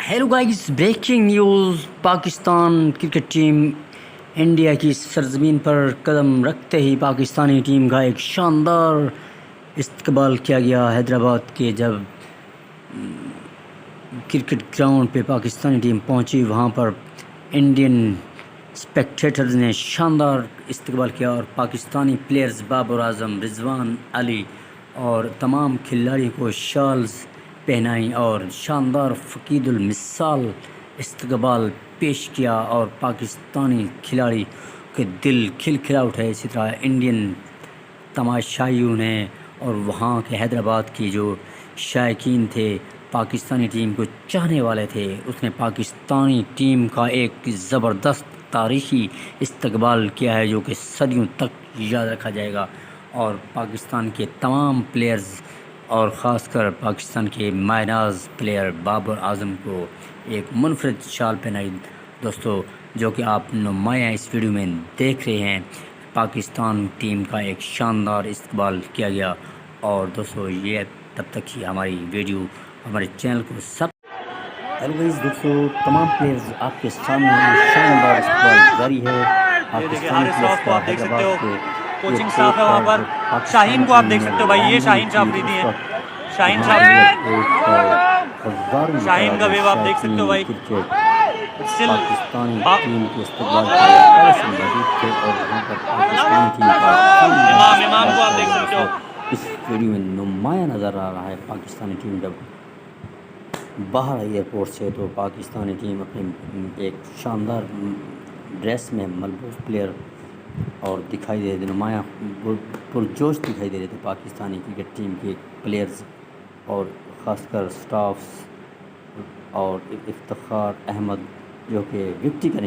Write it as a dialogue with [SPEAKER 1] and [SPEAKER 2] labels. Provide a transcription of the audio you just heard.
[SPEAKER 1] Hello guys, breaking news. Pakistan cricket team India کی سرزمین پر قدم رکھتے ہی پاکستانی ٹیم کا ایک شاندار استقبال کیا گیا۔ حیدرآباد کے جب کرکٹ گراؤنڈ پہ پاکستانی ٹیم پہنچی، وہاں پر انڈین اسپیکٹیٹرز نے شاندار استقبال کیا اور پاکستانی پلیئرز بابر اعظم، رضوان علی اور تمام کھلاڑیوں کو شالز پہنائی اور شاندار فقید المثال استقبال پیش کیا اور پاکستانی کھلاڑی کے دل کھلکھلا اٹھے۔ اسی طرح انڈین تماشائیوں نے اور وہاں کے حیدرآباد کی جو شائقین تھے، پاکستانی ٹیم کو چاہنے والے تھے، اس نے پاکستانی ٹیم کا ایک زبردست تاریخی استقبال کیا ہے جو کہ صدیوں تک یاد رکھا جائے گا۔ اور پاکستان کے تمام پلیئرز اور خاص کر پاکستان کے مائے ناز پلیئر بابر اعظم کو ایک منفرد شال پہنائی دوستو، جو کہ آپ نمایاں اس ویڈیو میں دیکھ رہے ہیں۔ پاکستان ٹیم کا ایک شاندار استقبال کیا گیا اور دوستو یہ تب تک ہی ہماری ویڈیو ہمارے چینل کو ہیلو گائز دوستو، تمام پلیئرز آپ کے سامنے شاندار استقبال جاری ہے۔ پاکستانی پلیئرز کا حیدرآباد کے
[SPEAKER 2] کوچنگ سٹاف ہے وہاں پر۔ شاہین کو آپ دیکھ سکتے ہو بھائی، یہ شاہین شاہ آفریدی ہیں۔ شاہین کا ویو آپ دیکھ سکتے ہو بھائی۔
[SPEAKER 1] پاکستانی ٹیم کے استقبال کے پہلے سے موجود تھے اور وہاں پر پاکستانی ٹیم کا
[SPEAKER 2] امام کو آپ دیکھ سکتے ہو۔
[SPEAKER 1] اس ویڈیو میں نمایاں نظر آ رہا ہے پاکستانی ٹیم جب باہر ائیرپورٹ سے، تو پاکستانی ٹیم اپنی ایک شاندار ڈریس میں ملبوس پلیئر اور دکھائی دے رہے تھے، نمایاں پرجوش دکھائی دے رہے تھے پاکستانی کرکٹ ٹیم کے پلیئرز اور خاص کر سٹافس اور افتخار احمد جو کہ وکٹی کا